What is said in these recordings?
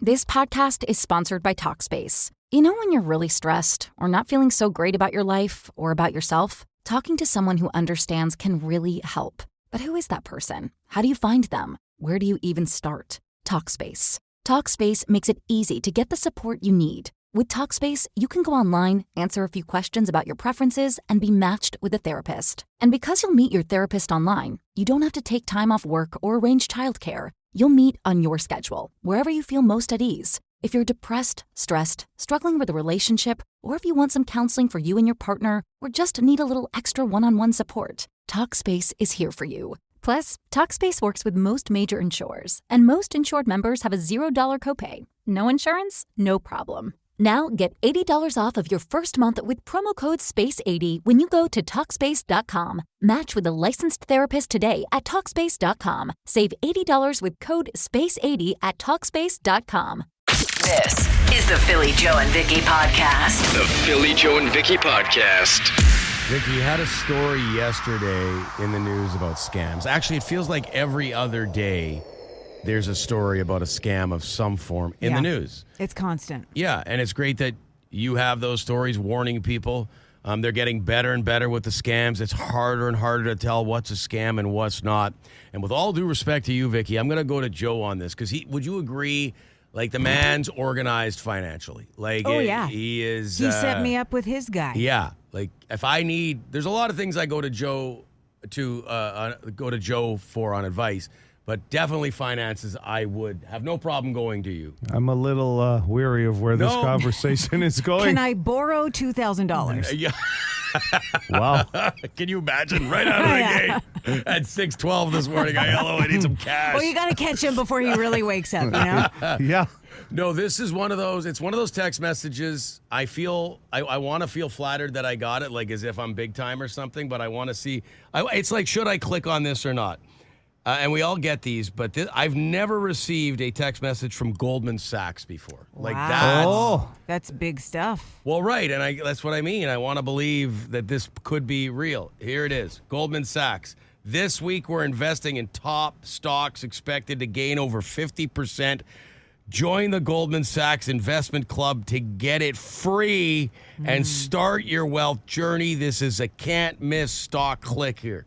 This podcast is sponsored by Talkspace. You know when you're really stressed or not feeling so great about your life or about yourself? Talking to someone who understands can really help. But who is that person? How do you find them? Where do you even start? Talkspace. Talkspace makes it easy to get the support you need. With Talkspace, you can go online, answer a few questions about your preferences, and be matched with a therapist. And because you'll meet your therapist online, you don't have to take time off work or arrange childcare. You'll meet on your schedule, wherever you feel most at ease. If you're depressed, stressed, struggling with a relationship, or if you want some counseling for you and your partner, or just need a little extra one-on-one support, Talkspace is here for you. Plus, Talkspace works with most major insurers, and most insured members have a $0 copay. No insurance? No problem. Now get $80 off of your first month with promo code SPACE80 when you go to Talkspace.com. Match with a licensed therapist today at Talkspace.com. Save $80 with code SPACE80 at Talkspace.com. This is the Philly Joe and Vicki podcast. The Philly Joe and Vicki podcast. Vicki, you had a story yesterday in the news about scams. Actually, it feels like every other day there's a story about a scam of some form in the news. It's constant. Yeah, and it's great that you have those stories warning people. They're getting better and better with the scams. It's harder and harder to tell what's a scam and what's not. And with all due respect to you, Vicki, I'm going to go to Joe on this because would you agree? Like, the man's organized financially. Like, he is. He set me up with his guy. Yeah. Like, if I need, there's a lot of things I go to Joe for on advice, but definitely finances, I would have no problem going to you. I'm a little weary of where this conversation is going. Can I borrow $2,000? Yeah. Wow. Can you imagine? Right out of the gate at 6:12 this morning, I need some cash. Well, you got to catch him before he really wakes up, you know? Yeah. No, this is one of those. It's one of those text messages. I feel I want to feel flattered that I got it, like as if I'm big time or something. But I want to see. It's like, should I click on this or not? And we all get these, but I've never received a text message from Goldman Sachs before. Like wow. That's big stuff. Well, right, and that's what I mean. I want to believe that this could be real. Here it is, Goldman Sachs. This week we're investing in top stocks expected to gain over 50%. Join the Goldman Sachs Investment Club to get it free and start your wealth journey. This is a can't-miss stock. Click here.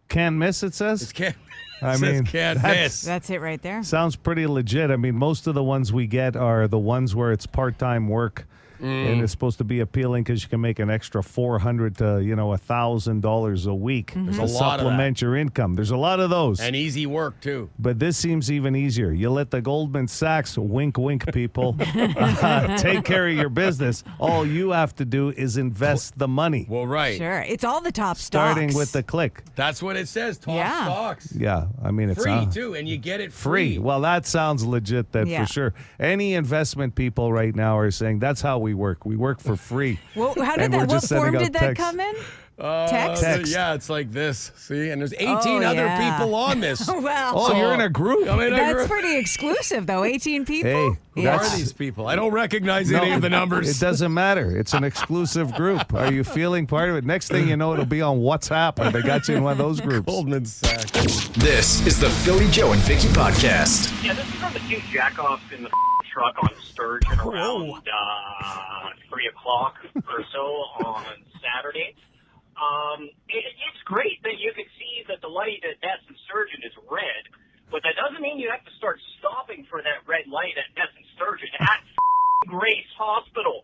Can't miss, it says? It's can't. I mean, can't miss. That's it right there. Sounds pretty legit. I mean, most of the ones we get are the ones where it's part-time work. And it's supposed to be appealing because you can make an extra $400 to $1,000 a week to supplement your income. There's a lot of those, and easy work too. But this seems even easier. You let the Goldman Sachs wink, people take care of your business. All you have to do is invest the money. Well, right, sure. It's all the top starting stocks. with the click. That's what it says. Top stocks. Yeah, I mean it's free too, and you get it free. Well, that sounds legit. Then for sure. Any investment people right now are saying that's how we work. We work for free. Well, how did that? What form did that come in? Text? Yeah, it's like this. See, and there's 18 other people on this. Well, so you're in a group. That's pretty exclusive, though. 18 people. Hey, who are these people? I don't recognize any of the numbers. It doesn't matter. It's an exclusive group. Are you feeling part of it? Next thing you know, it'll be on WhatsApp, and they got you in one of those groups. Goldman Sachs. This is the Philly Joe and Vicki podcast. Yeah, this is from the two jackoffs in the truck on Sturgeon around 3 o'clock or so on Saturday. It's great that you can see that the light at Destin Sturgeon is red, but that doesn't mean you have to start stopping for that red light at Destin Sturgeon at Grace Hospital.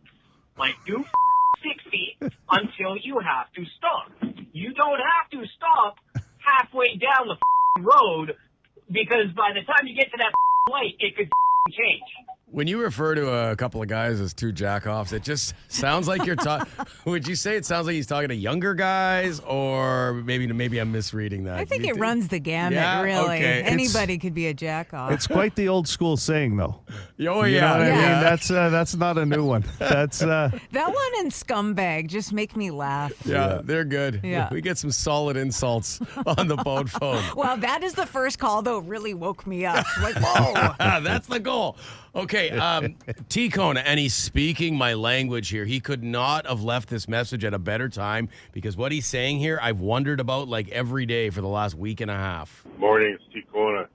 Like, do 60 until you have to stop. You don't have to stop halfway down the road because by the time you get to that light, it could change. When you refer to a couple of guys as two jackoffs, it just sounds like you're talking. Would you say it sounds like he's talking to younger guys, or maybe I'm misreading that? I think it runs the gamut, really. Okay. Anybody could be a jackoff. It's quite the old school saying, though. Oh, you know what I mean? That's not a new one. That's that one and Scumbag just make me laugh. Yeah, they're good. Yeah. We get some solid insults on the boat phone. Well, that is the first call, though, really woke me up. Like, whoa. That's the goal. Okay, T-Cone, and he's speaking my language here. He could not have left this message at a better time because what he's saying here, I've wondered about like every day for the last week and a half. Morning, it's T-Cone.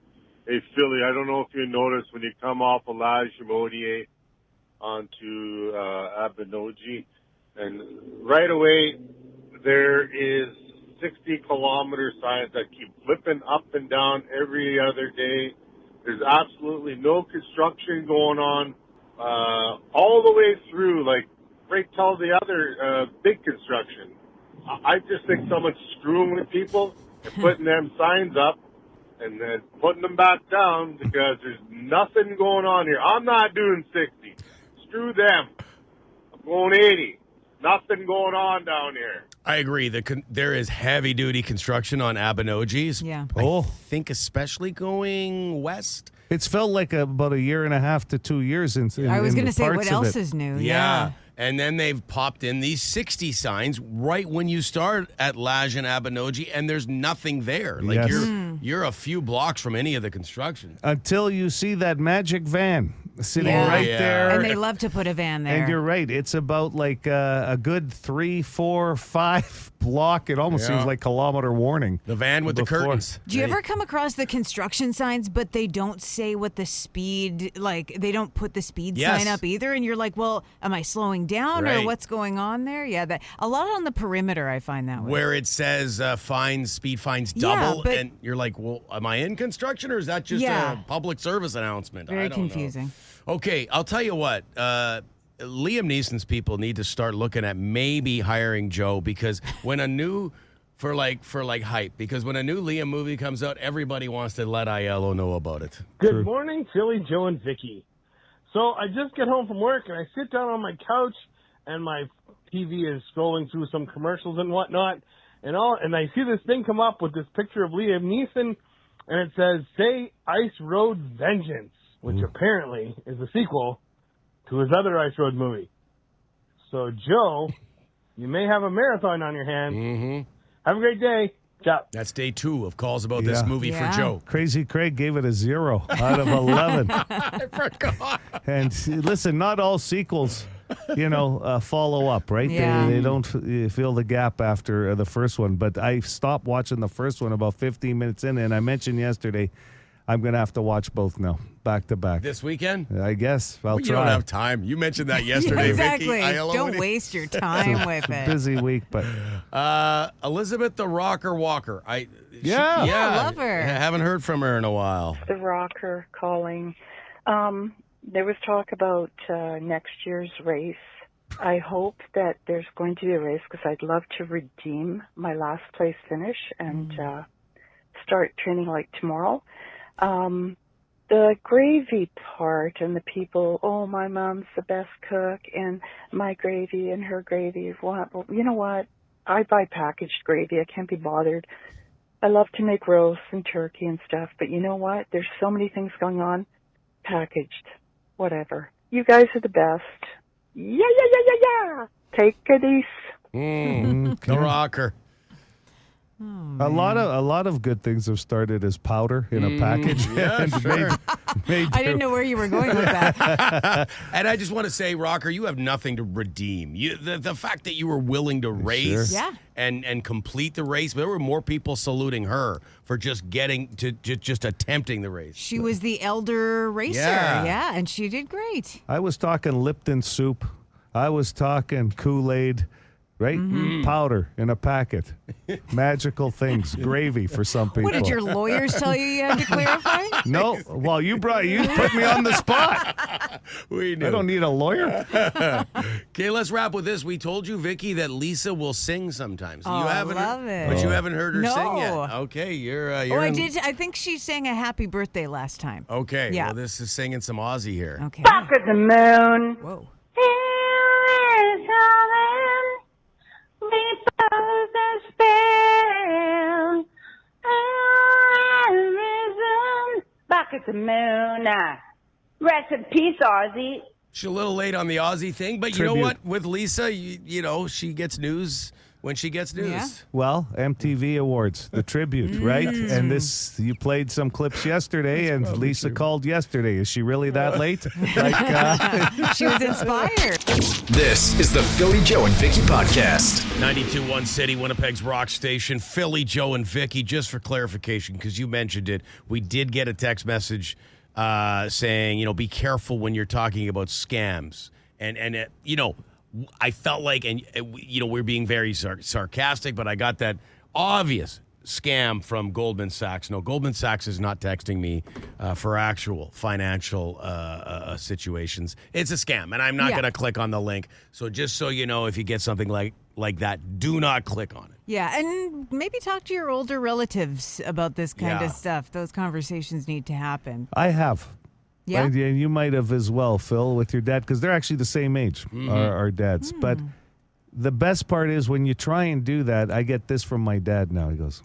Hey, Philly, I don't know if you noticed when you come off of La Jamodier onto Abinogi, and right away there is 60-kilometer signs that keep flipping up and down every other day. There's absolutely no construction going on all the way through, like right till the other big construction. I just think someone's screwing with people and putting them signs up and then putting them back down because there's nothing going on here. I'm not doing 60. Screw them. I'm going 80. Nothing going on down here. I agree. There is heavy-duty construction on Abinogis. Yeah. I think especially going west. It's felt like about a year and a half to 2 years in I was going to say, what parts of else it. is new? Yeah. And then they've popped in these 60 signs right when you start at Lage and Abinogi, and there's nothing there. Like Yes. you're a few blocks from any of the construction. Until you see that magic van sitting Yeah. right Yeah. there. And they love to put a van there. And you're right. It's about like a good 3, 4, 5 block. It almost Yeah. seems like kilometer warning. The van with the Before. curtains. Do you ever come across the construction signs, but they don't say what the speed, like they don't put the speed Yes. sign up either? And you're like, well, am I slowing down Right. or what's going on there? Yeah, a lot on the perimeter, I find that way. Where it says speed fines Yeah, double, but- and you're like, well, am I in construction or is that just Yeah. a public service announcement? Very I don't know. confusing. Okay, I'll tell you what. Liam Neeson's people need to start looking at maybe hiring Joe because when a new for hype, because when a new Liam movie comes out, everybody wants to let Aiello know about it. Good morning, Philly, Joe, and Vicki. So I just get home from work and I sit down on my couch and my TV is scrolling through some commercials and whatnot, and I see this thing come up with this picture of Liam Neeson, and it says "Say Ice Road Vengeance," which apparently is a sequel to his other Ice Road movie. So Joe, you may have a marathon on your hands. Mm-hmm. Have a great day. Ciao. That's day 2 of calls about this movie Yeah. for Joe. Crazy Craig gave it a 0 out of 11. I forgot. And listen, not all sequels, follow up, right? Yeah. They don't fill the gap after the first one. But I stopped watching the first one about 15 minutes in, and I mentioned yesterday I'm going to have to watch both now, back to back. This weekend? I guess I'll You try. don't have time. You mentioned that yesterday, exactly. Vicki. Aiello, Don't waste your time with it. Busy week, but Elizabeth the Rocker Walker. Yeah. I love her. I haven't heard from her in a while. The rocker calling. There was talk about next year's race. I hope that there's going to be a race because I'd love to redeem my last place finish and start training like tomorrow. The gravy part and the people, oh, my mom's the best cook and my gravy and her gravy is what? Well, you know what? I buy packaged gravy. I can't be bothered. I love to make roasts and turkey and stuff, but you know what? There's so many things going on. Packaged. Whatever. You guys are the best. Yeah. Take it easy. The Rocker. a lot of good things have started as powder in a package. Yeah, and sure. I didn't know where you were going with that. And I just want to say, Rocker, you have nothing to redeem. The fact that you were willing to race Sure. Yeah. and complete the race, there were more people saluting her for just getting to just attempting the race. She was the elder racer. Yeah. And she did great. I was talking Lipton soup. I was talking Kool-Aid, right? Powder in a packet. Magical things. Gravy for some people. What did your lawyers tell you had to clarify? No. Well, you put me on the spot. We knew. I don't need a lawyer. Okay, let's wrap with this. We told you, Vicki, that Lisa will sing sometimes. Oh, you I haven't love it. But you haven't heard her sing yet. No. Okay, you're I in- did. I think she sang a happy birthday last time. Okay, Yeah. well, this is singing some Aussie here. Okay. Back at the moon. Whoa. Back at the moon. Rest in peace, Aussie. She's a little late on the Aussie thing, but you know Tribute. what? With Lisa, you know, she gets news when she gets news. Yeah. Well, MTV Awards, the tribute, right? And this, you played some clips yesterday, and Lisa called yesterday. Is she really that late? She was inspired. This is the Philly Joe and Vicki podcast. 92.1 City, Winnipeg's rock station. Philly, Joe, and Vicki, just for clarification, because you mentioned it, we did get a text message saying, be careful when you're talking about scams. And I felt like, we're being very sarcastic, but I got that obvious scam from Goldman Sachs. No, Goldman Sachs is not texting me for actual financial situations. It's a scam, and I'm not going to click on the link. So just so you know, if you get something like that, do not click on it. Yeah, and maybe talk to your older relatives about this kind of stuff. Those conversations need to happen. I have. Yeah. And you might have as well, Phil, with your dad, because they're actually the same age, our dads. But the best part is when you try and do that, I get this from my dad now. He goes,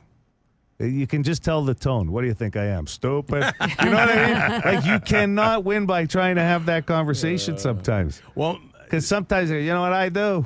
you can just tell the tone. What do you think I am? Stupid? You know what I mean? Like, you cannot win by trying to have that conversation sometimes. Well, because sometimes, you know what I do?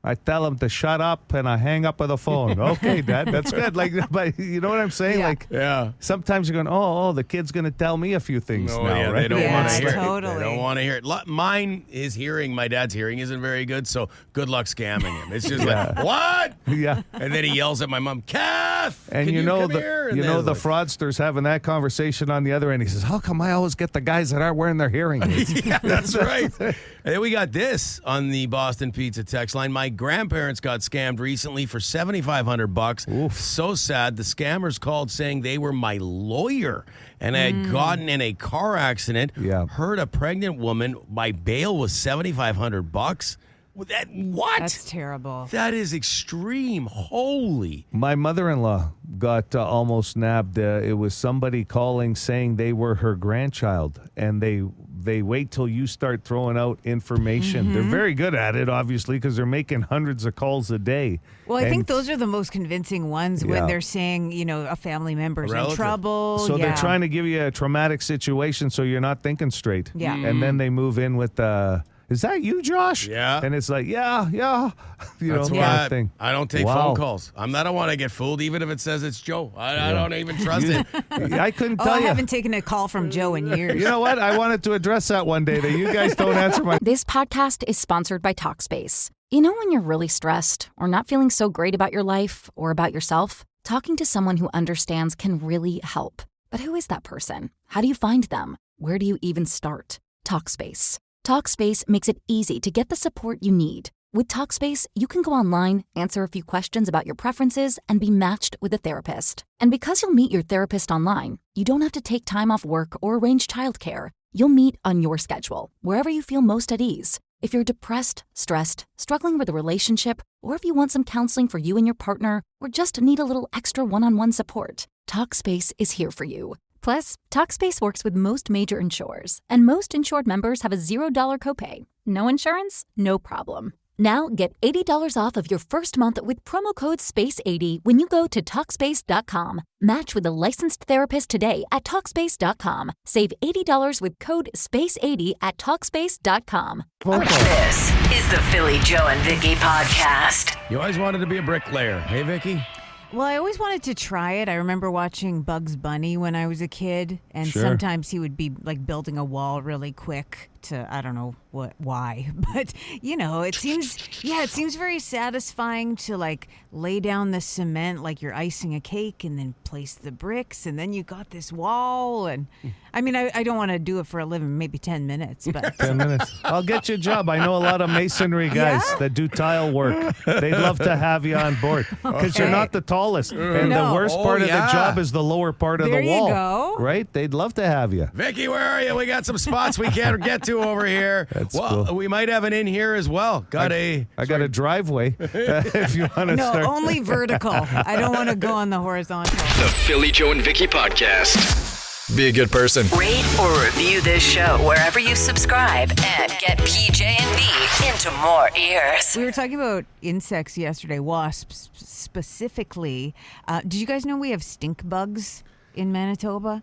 I tell him to shut up, and I hang up on the phone. Okay, Dad, that's good. Like, but you know what I'm saying? Yeah. Like, sometimes you're going, oh, the kid's going to tell me a few things now, right? They don't want to hear totally. it. They don't want to hear it. My dad's hearing isn't very good, so good luck scamming him. It's just like, what? Yeah. And then he yells at my mom, Kath, And can you know come here? And then the like, fraudster's having that conversation on the other end. He says, how come I always get the guys that aren't wearing their hearing aids? Yeah, that's right. And then we got this on the Boston Pizza text line. My grandparents got scammed recently for $7,500. Oof. So sad. The scammers called saying they were my lawyer and I had gotten in a car accident. Yeah. Heard a pregnant woman. My bail was $7,500. What? That's terrible. That is extreme. Holy. My mother-in-law got almost nabbed. It was somebody calling saying they were her grandchild, and they wait till you start throwing out information. They're very good at it, obviously, because they're making hundreds of calls a day. Well, I think those are the most convincing ones when they're saying, a family member's in trouble. So they're trying to give you a traumatic situation so you're not thinking straight. Yeah. And then they move in with is that you, Josh? Yeah. And it's like, yeah. That's that why thing. I don't take phone calls. I don't want to get fooled, even if it says it's Joe. I don't even trust it. I couldn't tell I you. haven't taken a call from Joe in years. You know what? I wanted to address that one day, that you guys don't answer my... This podcast is sponsored by Talkspace. You know when you're really stressed or not feeling so great about your life or about yourself? Talking to someone who understands can really help. But who is that person? How do you find them? Where do you even start? Talkspace. Talkspace makes it easy to get the support you need. With Talkspace, you can go online, answer a few questions about your preferences, and be matched with a therapist. And because you'll meet your therapist online, you don't have to take time off work or arrange childcare. You'll meet on your schedule, wherever you feel most at ease. If you're depressed, stressed, struggling with a relationship, or if you want some counseling for you and your partner, or just need a little extra one-on-one support, Talkspace is here for you. Plus, Talkspace works with most major insurers, and most insured members have a $0 copay. No insurance? No problem. Now get $80 off of your first month with promo code SPACE80 when you go to Talkspace.com. Match with a licensed therapist today at Talkspace.com. Save $80 with code SPACE80 at Talkspace.com. This is the Philly Joe and Vicki podcast. You always wanted to be a bricklayer. Hey, Vicki? Well, I always wanted to try it. I remember watching Bugs Bunny when I was a kid, and sometimes he would be like building a wall really quick to, I don't know why, but it seems very satisfying to like lay down the cement like you're icing a cake and then place the bricks and then you got this wall. And I mean, I don't want to do it for a living, maybe 10 minutes, but 10 minutes. I'll get you a job. I know a lot of masonry guys that do tile work. They'd love to have you on board because you're not the tallest. And the worst part of the job is the lower part of the wall. There you go. Right? They'd love to have you. Vicki, where are you? We got some spots we can't get to over here. That's cool. We might have an in here as well. I got a driveway if you want to start. No, only vertical. I don't want to go on the horizontal. The Philly Joe and Vicki podcast. Be a good person. Rate or review this show wherever you subscribe and get PJ and V into more ears. We were talking about insects yesterday, wasps specifically. Did you guys know we have stink bugs in Manitoba?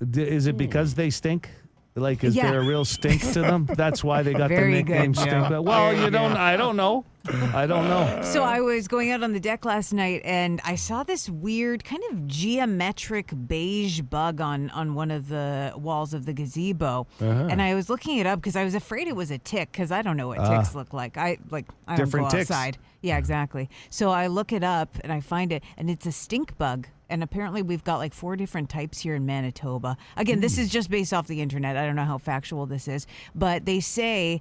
Is it because they stink? Like, is there a real stink to them? That's why they got the Very nickname good, stink. Joe. Well, Very you don't. good. I don't know. I don't know. So I was going out on the deck last night, and I saw this weird kind of geometric beige bug on one of the walls of the gazebo. And I was looking it up because I was afraid it was a tick, because I don't know what ticks look like. I don't Different go ticks. outside. Yeah, exactly. So I look it up, and I find it, and it's a stink bug. And apparently we've got like 4 different types here in Manitoba. Again, this is just based off the internet. I don't know how factual this is. But they say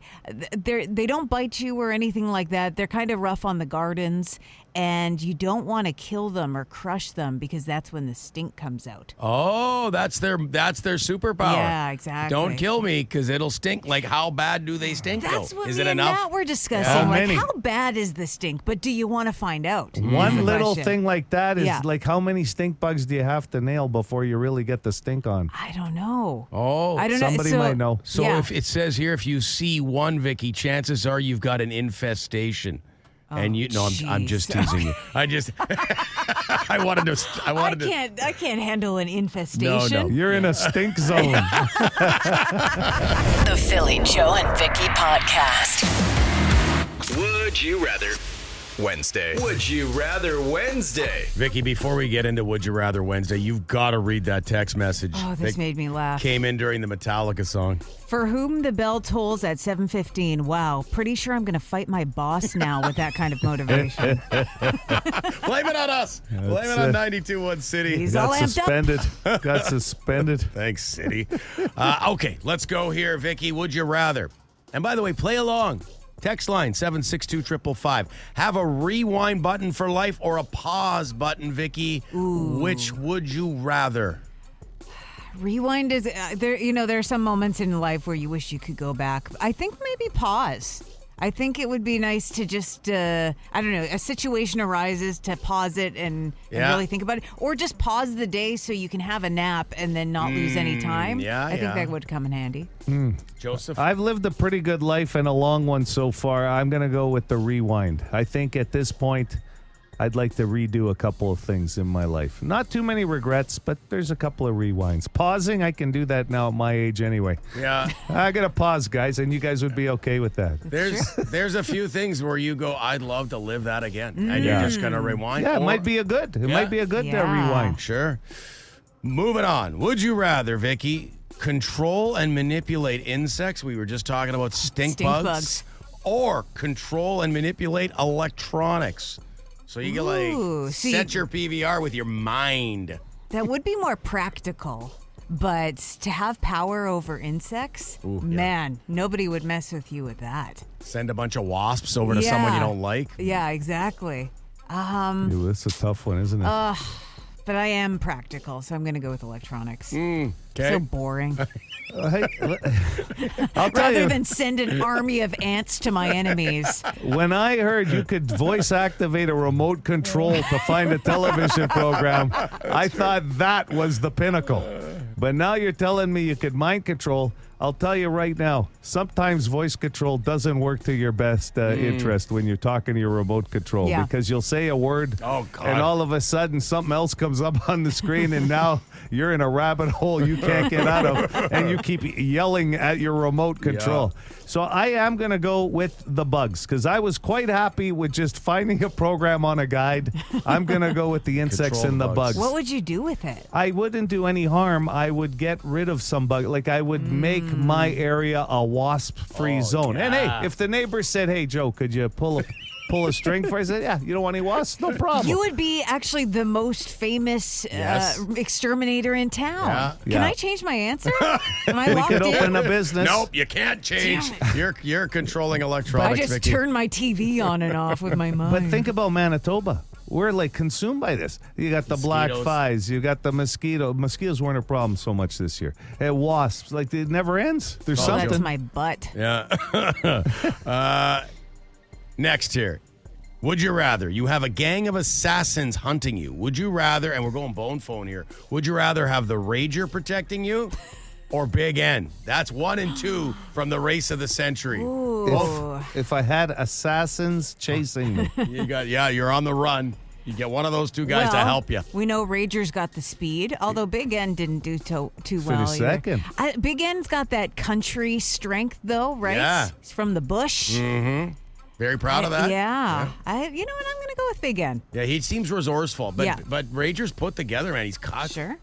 they don't bite you or anything like that. They're kind of rough on the gardens. And you don't want to kill them or crush them, because that's when the stink comes out. Oh, that's their superpower. Yeah, exactly. Don't kill me because it'll stink. Like, how bad do they stink? That's though? what Is me it and enough? Matt were discussing. How Like, many? how bad is the stink? But do you want to find out? One the little question. thing like that is Yeah. like, how many stink bugs do you have to nail before you really get the stink on? I don't know. Oh, I don't know. Somebody So- might know. So Yeah. if it says here, if you see one, Vicky, chances are you've got an infestation. And I'm just jeez. teasing you. I wanted to. I can't handle an infestation. No. You're in a stink zone. The Philly Joe and Vicki Podcast. Would you rather Wednesday? Would you rather Wednesday? Vicky, before we get into Would You Rather Wednesday, you've got to read that text message. Oh, this that made me laugh. came in during the Metallica song. For whom the bell tolls at 7:15. Wow, pretty sure I'm going to fight my boss now with that kind of motivation. Blame it on us. Blame it on 92.1 City. He's all Got amped up. suspended. Got suspended. Thanks, City. Okay, let's go here, Vicky. Would you rather? And by the way, play along. Text line 762-555. Have a rewind button for life or a pause button, Vicky? Which would you rather? Rewind is there. You know, there are some moments in life where you wish you could go back. I think maybe pause. I think it would be nice to just, I don't know, a situation arises to pause it and really think about it. Or just pause the day so you can have a nap and then not lose any time. I think that would come in handy. Joseph? I've lived a pretty good life and a long one so far. I'm going to go with the rewind. I think at this point, I'd like to redo a couple of things in my life. Not too many regrets, but there's a couple of rewinds. Pausing, I can do that now at my age anyway. Yeah. I got to pause, guys, and you guys would be okay with that. There's a few things where you go, I'd love to live that again. And you're just going to rewind. Yeah, it Or- might be a good. It might be a good rewind. Sure. Moving on. Would you rather, Vicky, control and manipulate insects? We were just talking about stink bugs. Or control and manipulate electronics. So you can set your PVR with your mind. That would be more practical. But to have power over insects, man, nobody would mess with you with that. Send a bunch of wasps over to someone you don't like. Yeah, exactly. Ooh, that's a tough one, isn't it? But I am practical, so I'm going to go with electronics. Okay. So boring. Hey, I'll tell Rather you, than send an army of ants to my enemies. when I heard you could voice activate a remote control to find a television program, I thought that was the pinnacle. But now you're telling me you could mind control. I'll tell you right now, sometimes voice control doesn't work to your best interest when you're talking to your remote control because you'll say a word and all of a sudden something else comes up on the screen and now you're in a rabbit hole you can't get out of and you keep yelling at your remote control. So I am going to go with the bugs because I was quite happy with just finding a program on a guide. I'm going to go with the insects Control and the bugs. What would you do with it? I wouldn't do any harm. I would get rid of some bug. Like I would make my area a wasp-free zone. And hey, if the neighbor said, "Hey Joe, could you pull a string for?" I said, "Yeah, you don't want any wasps? No problem." You would be actually the most famous exterminator in town. Can I change my answer? Am I we locked could in? open a business. Nope, you can't change. You're controlling I electronics, just Vicky. turn my TV on and off with my mind. But think about Manitoba. We're like consumed by this. You got the black Mosquitoes. flies. You got the mosquito. Mosquitoes weren't a problem so much this year. And wasps, like it never ends. There's something. That's my butt. Yeah. Next here. Would you rather you have a gang of assassins hunting you? Would you rather, and we're going bone phone here, would you rather have the Rager protecting you or Big N? That's 1 and 2 from the race of the century. Ooh. If I had assassins chasing me. You're on the run. You get one of those two guys to Well, help you. We know Rager's got the speed, although Big N didn't do too well Finished either. second. Big N's got that country strength, though, right? Yeah. He's from the bush. Mm-hmm. Very proud of that. Yeah. You know what? I'm going to go with Big N. Yeah, he seems resourceful, but Yeah. but Rager's put together, man. He's caught. Sure.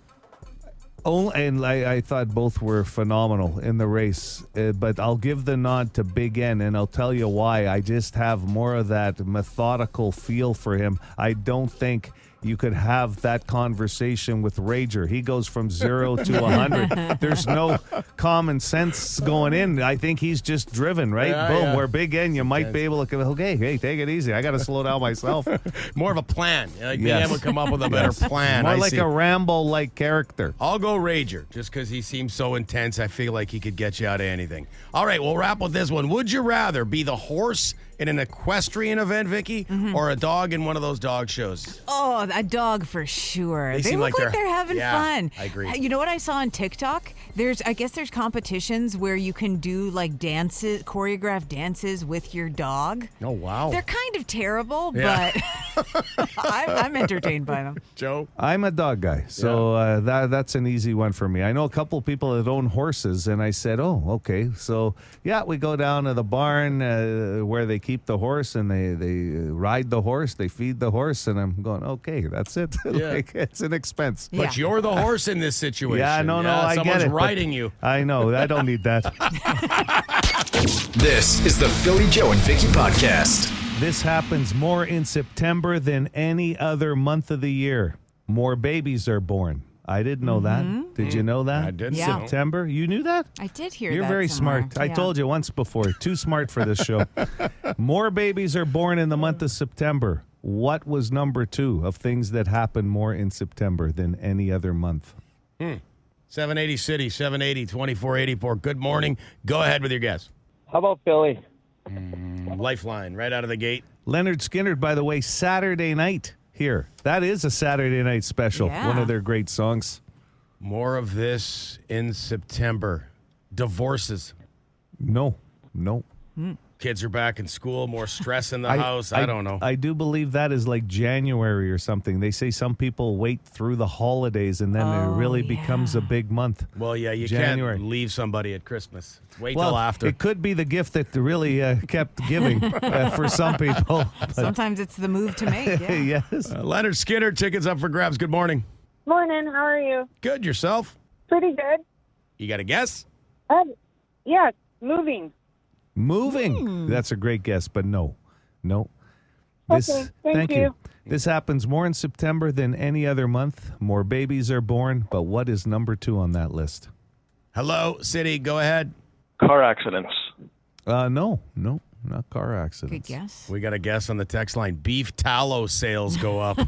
And I thought both were phenomenal in the race, but I'll give the nod to Big N, and I'll tell you why. I just have more of that methodical feel for him. I don't think you could have that conversation with Rager. He goes from 0 to 100. There's no common sense going in. I think he's just driven, right? Yeah, Boom. yeah. Where Big N, you might be able to, okay, hey, take it easy. I got to slow down myself. More of a plan. Like Yes. being able to come up with a better plan. More I like see. a Rambo-like character. I'll go Rager just because he seems so intense. I feel like he could get you out of anything. All right, we'll wrap with this one. Would you rather be the horse in an equestrian event, Vicki, or a dog in one of those dog shows? Oh, a dog for sure. They They seem look like like they're having yeah, fun. I agree. You know what I saw on TikTok? I guess there's competitions where you can do like dances, choreographed dances with your dog. Oh, wow. They're kind of terrible, Yeah. but I'm entertained by them. Joe? I'm a dog guy, so that's an easy one for me. I know a couple of people that own horses, and I said, oh, okay. So, yeah, we go down to the barn where they keep the horse, and they ride the horse, they feed the horse, and I'm going, okay, that's it. Yeah. Like, it's an expense. Yeah. But you're the horse in this situation. Yeah, no, I someone's get it. but riding you. I know. I don't need that. This is the Philly Joe and Vicki podcast. This happens more in September than any other month of the year. More babies are born. I didn't know that. Did you know that? I didn't Yeah. know. September? You knew that? I did hear You're that very somewhere. smart. I Yeah. told you once before. Too smart for this show. More babies are born in the month of September. What was number 2 of things that happen more in September than any other month? 780 City, 780-2484. Good morning. Go ahead with your guess. How about Philly? Lifeline, right out of the gate. Leonard Skinner, by the way, Saturday night here. That is a Saturday night special. Yeah. One of their great songs. More of this in September. Divorces. No. Kids are back in school, more stress in the house. I don't know. I do believe that is like January or something. They say some people wait through the holidays and then it really becomes a big month. Well, yeah, you January. can't leave somebody at Christmas. Wait Well, till after. it could be the gift that really kept giving for some people. Sometimes it's the move to make. Yeah. Yes. Leonard Skinner, tickets up for grabs. Good morning. Morning, how are you? Good, yourself? Pretty good. You got a guess? Yeah, moving. Moving. That's a great guess, but no. This, Okay, thank you. you. This happens more in September than any other month. More babies are born, but what is number 2 on that list? Hello, City, go ahead. Car accidents. No, not car accidents. Good guess. We got a guess on the text line. Beef tallow sales go up.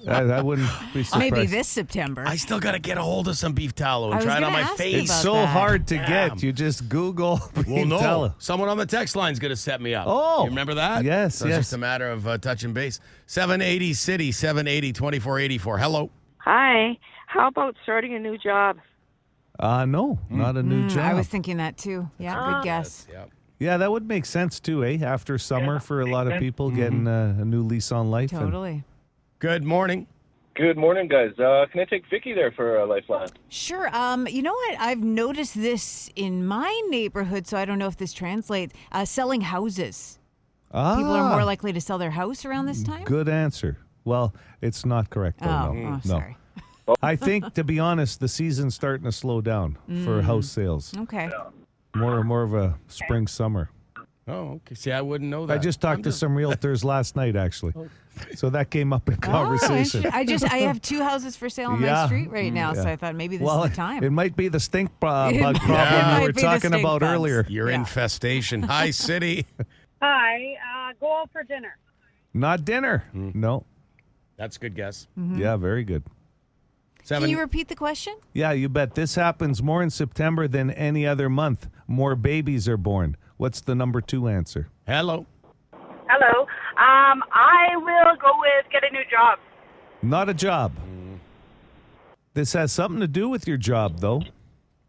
I wouldn't be surprised. Maybe this September. I still got to get a hold of some beef tallow I and was try it on gonna my ask face. you It's about so that. hard to Damn. get. You just Google Well, beef no. tallow. Someone on the text line is going to set me up. Oh. You remember that? Yes, so It's yes. just a matter of touching base. 780 City, 780-2484. Hello. Hi. How about starting a new job? No, not a new job. I was thinking that too. Yeah, good guess. Yeah. Yeah, that would make sense too, eh? After summer for a lot of people getting a new lease on life. and- Totally. Good morning. Good morning, guys. Can I take Vicki there for a lifeline? Sure. You know what? I've noticed this in my neighborhood, so I don't know if this translates. Selling houses. People are more likely to sell their house around this time. Good answer. Well, it's not correct though. Oh, no. sorry. I think, to be honest, the season's starting to slow down for house sales. Okay. More of a spring, summer. Oh, okay. See, I wouldn't know that. I just talked to some realtors last night, actually. So that came up in conversation. Oh, I have 2 houses for sale on my street right now, so I thought maybe this is the time. It might be the stink bug It problem might you were be the talking stink about bugs. earlier. Your infestation. Hi, City. Hi. Go out for dinner. Not dinner. No. That's a good guess. Yeah, very good. Can you repeat the question? Yeah, you bet. This happens more in September than any other month. More babies are born. What's the number 2 answer? Hello. Hello. I will go with get a new job. Not a job. This has something to do with your job, though.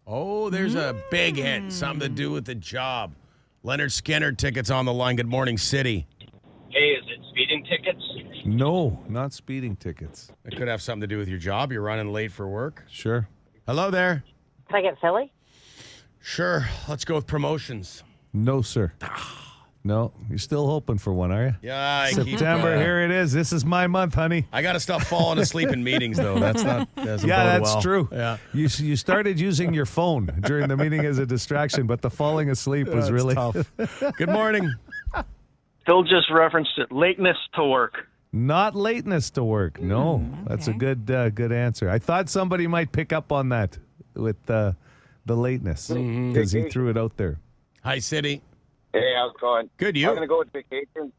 Oh, there's a big hit. Something to do with the job. Leonard Skinner, tickets on the line. Good morning, City. Hey, is it speeding tickets? No, not speeding tickets. It could have something to do with your job. You're running late for work. Sure. Hello there. Can I get Philly? Sure. Let's go with promotions. No, sir. No, you're still hoping for one, are you? Yeah, I keep, September, here it is. This is my month, honey. I got to stop falling asleep in meetings, though. That's not. Doesn't Yeah, bode that's well. true. Yeah. You started using your phone during the meeting as a distraction, but the falling asleep was That's really tough. Good morning. Phil just referenced it. Lateness to work. Not lateness to work. No, that's a good answer. I thought somebody might pick up on that with the lateness because he threw it out there. Hi, City. Hey, how's it going? Good, you? I'm going to go with vacation.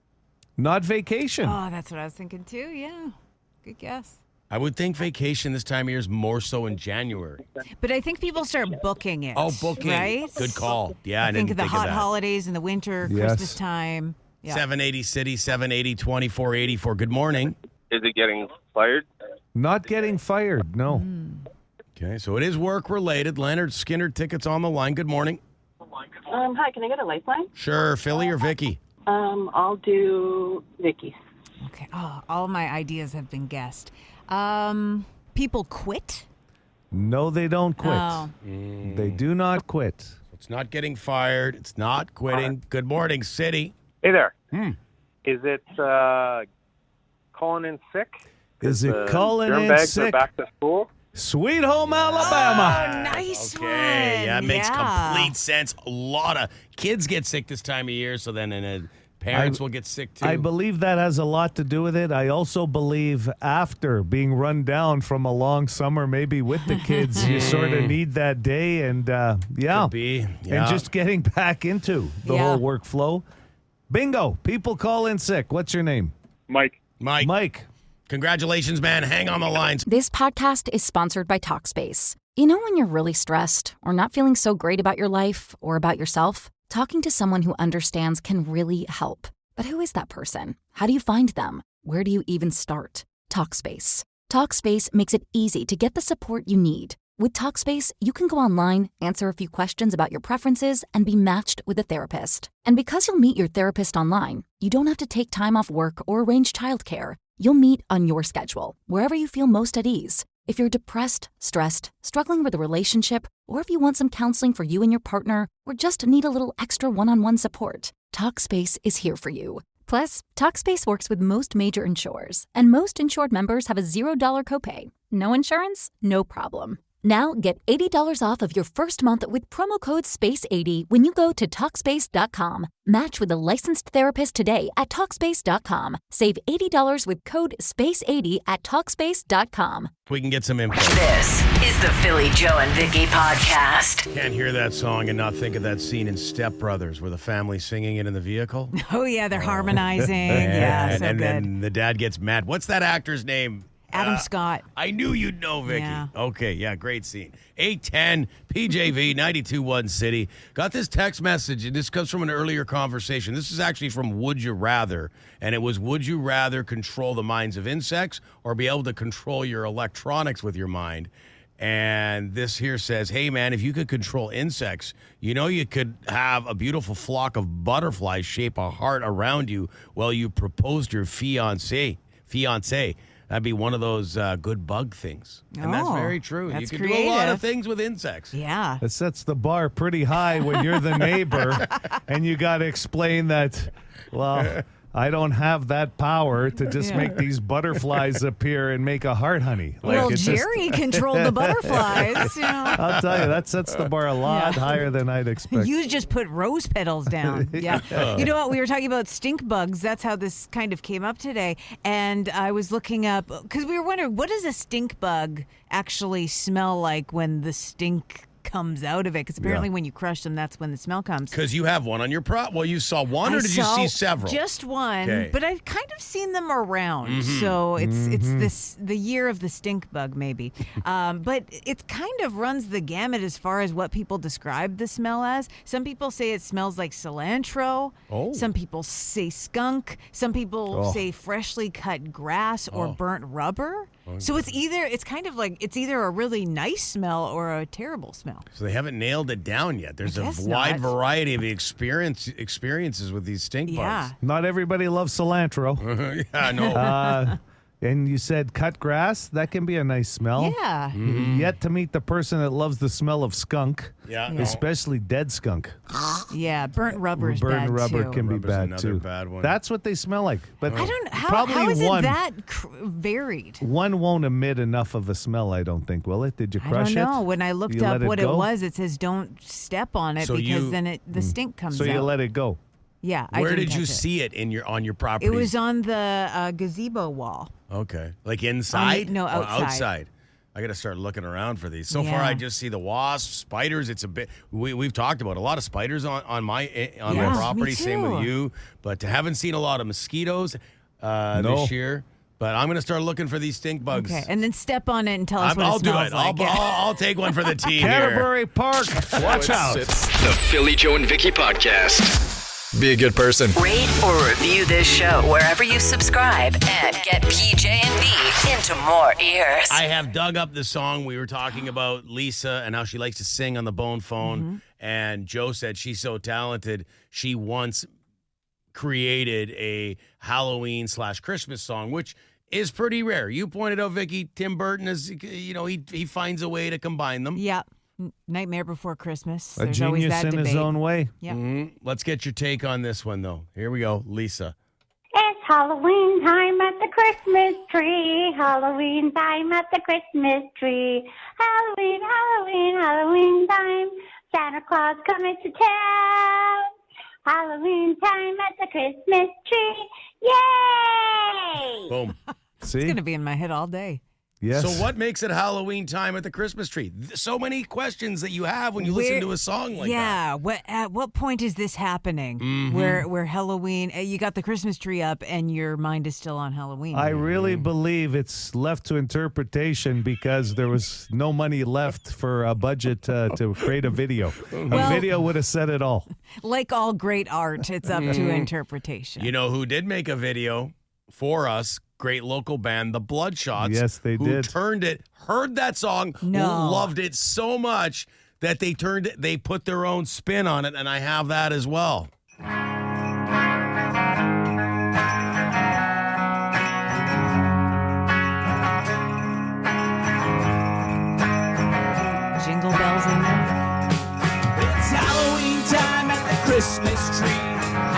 Not vacation. Oh, that's what I was thinking too. Yeah, good guess. I would think vacation this time of year is more so in January. But I think people start booking it. Oh, booking. Right? Good call. Yeah, I think didn't of the think hot of that. holidays in the winter, Yes. Christmas time. Yeah. 780 City, 780 2484. Good morning. Is it getting fired? Not getting fired. No. Okay, so it is work related. Leonard Skinner tickets on the line. Good morning. Hi, can I get a lifeline? Sure, Philly or Vicki? I'll do Vicki. Okay. Oh, all my ideas have been guessed. People quit? No, they don't quit. Oh. They do not quit. It's not getting fired. It's not quitting. Good morning, City. Hey there. Is it calling in sick? Is it calling germ in bags sick? Are back to school? Sweet home Alabama. Oh, nice one. Okay, that makes Yeah. complete sense. A lot of kids get sick this time of year, so then parents will get sick too. I believe that has a lot to do with it. I also believe after being run down from a long summer, maybe with the kids, you sort of need that day and Could be. Yeah. and just getting back into the whole workflow. Bingo. People call in sick. What's your name? Mike. Mike. Congratulations, man. Hang on the lines. This podcast is sponsored by Talkspace. You know when you're really stressed or not feeling so great about your life or about yourself? Talking to someone who understands can really help. But who is that person? How do you find them? Where do you even start? Talkspace. Talkspace makes it easy to get the support you need. With Talkspace, you can go online, answer a few questions about your preferences, and be matched with a therapist. And because you'll meet your therapist online, you don't have to take time off work or arrange childcare. You'll meet on your schedule, wherever you feel most at ease. If you're depressed, stressed, struggling with a relationship, or if you want some counseling for you and your partner, or just need a little extra one-on-one support, Talkspace is here for you. Plus, Talkspace works with most major insurers, and most insured members have a $0 copay. No insurance? No problem. Now get $80 off of your first month with promo code SPACE80 when you go to Talkspace.com. Match with a licensed therapist today at Talkspace.com. Save $80 with code SPACE80 at Talkspace.com. We can get some info. This is the Philly Joe and Vicki podcast. Can't hear that song and not think of that scene in Step Brothers where the family's singing it in the vehicle. Oh, yeah, they're harmonizing. Yeah, so and good. then the dad gets mad. What's that actor's name? Adam Scott. I knew you'd know, Vicki. Yeah. Okay, yeah, great scene. 810 PJV 92.1 City. Got this text message, and this comes from an earlier conversation. This is actually from Would You Rather, and it was, would you rather control the minds of insects or be able to control your electronics with your mind? And this here says, hey, man, if you could control insects, you know you could have a beautiful flock of butterflies shape a heart around you while you proposed your fiancé. That'd be one of those good bug things. And that's very true. That's you can do a lot creative. of things with insects. Yeah. That sets the bar pretty high when you're the neighbor and you got to explain that, well, I don't have that power to just make these butterflies appear and make a heart, honey. Well, it's Jerry controlled the butterflies. You know. I'll tell you, that sets the bar a lot higher than I'd expect. You just put rose petals down. Yeah. You know what? We were talking about stink bugs. That's how this kind of came up today. And I was looking up, because we were wondering, what does a stink bug actually smell like when the stink comes out of it? Because apparently when you crush them, that's when the smell comes. Because you have one on your prop. Well, you saw one, or did you see several? Just one, Okay. but I've kind of seen them around. So it's the year of the stink bug, maybe. But it kind of runs the gamut as far as what people describe the smell as. Some people say it smells like cilantro. Oh. Some people say skunk. Some people say freshly cut grass or burnt rubber. So it's kind of like it's either a really nice smell or a terrible smell. So they haven't nailed it down yet. There's a guess wide not. variety of experiences with these stink bugs. Not everybody loves cilantro. Yeah, no. And you said cut grass. That can be a nice smell. Yeah. Yet to meet the person that loves the smell of skunk. Yeah. Especially dead skunk. Yeah, burnt rubber is Burnt bad rubber too. can be Rubber's bad another too. bad one. That's what they smell like. But I don't. probably How is one. it that varied? One won't emit enough of a smell, I don't think, will it? Did you crush it? I don't know. When I looked You up let what it go? was, it says don't step on it So because you- then the stink comes So out. you let it go. Yeah. I Where didn't did you touch it. see it on your property? It was on the gazebo wall. Okay. Like inside? no, Or outside. outside. I got to start looking around for these. So far, Yeah. I just see the wasps, spiders. It's a bit. We've talked about a lot of spiders on my Yeah, property. me Same with too. you. But haven't seen a lot of mosquitoes No. this year. But I'm going to start looking for these stink bugs. Okay, and then step on it and tell us what I'll it do smells it. like. I'll take one for the team here. Canterbury Park. Watch out. It's the Philly Joe and Vicky podcast. Be a good person. Rate or review this show wherever you subscribe and get PJ and V into more ears. I have dug up the song we were talking about, Lisa, and how she likes to sing on the bone phone. And Joe said she's so talented. She once created a Halloween/Christmas song, which is pretty rare. You pointed out, Vicki, Tim Burton is, he finds a way to combine them. Yeah. Nightmare Before Christmas. A There's always genius that in debate. his own way. Yeah. Let's get your take on this one, though. Here we go, Lisa. It's Halloween time at the Christmas tree. Halloween time at the Christmas tree. Halloween, Halloween, Halloween time. Santa Claus coming to town. Halloween time at the Christmas tree. Yay! Boom. It's See? going to be in my head all day. Yes. So what makes it Halloween time at the Christmas tree? So many questions that you have when you listen to a song like that. Yeah. At what point is this happening? Mhm. Where Halloween, you got the Christmas tree up and your mind is still on Halloween. I really believe it's left to interpretation because there was no money left for a budget to create a video. Well- A video would have said it all. Like all great art, it's up to interpretation. You know who did make a video for us? Great local band, the Bloodshots. Yes, they who did. Turned it, heard that song, No. loved it so much that they put their own spin on it, and I have that as well. Jingle bells in there. It's Halloween time at the Christmas tree.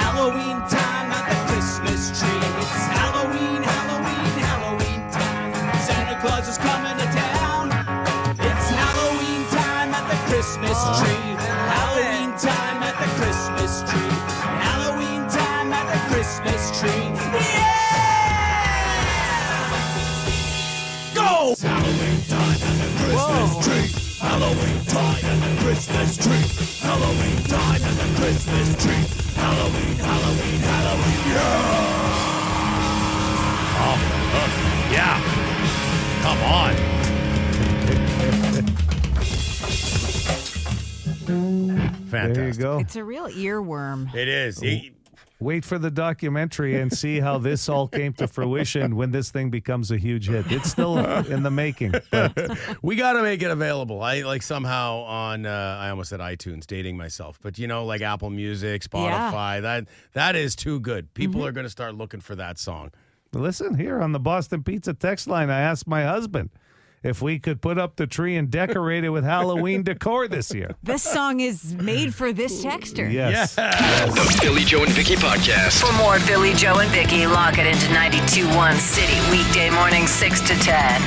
Halloween time at the Christmas tree. It's Halloween, Halloween, Halloween time. Santa Claus is coming to town. It's Halloween time at the Christmas tree. Halloween time at the Christmas tree. Halloween time at the Christmas tree. Yeah! Go! It's Halloween time at the Christmas tree. Halloween time at the Christmas tree. Halloween time at the Christmas tree. Halloween, Halloween, Halloween, yeah! Yeah. Come on. Fantastic. There you go. It's a real earworm. It is. Wait for the documentary and see how this all came to fruition when this thing becomes a huge hit. It's still in the making. But We got to make it available. I like somehow on, I almost said iTunes, dating myself, but like Apple Music, Spotify, that is too good. People are going to start looking for that song. listen, here on the Boston Pizza text line, I asked my husband if we could put up the tree and decorate it with Halloween decor this year. This song is made for this texter. Yes. The Philly Joe and Vicky podcast. For more Philly Joe and Vicky, lock it into 92.1 City, weekday morning 6 to 10.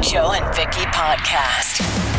Joe and Vicki podcast.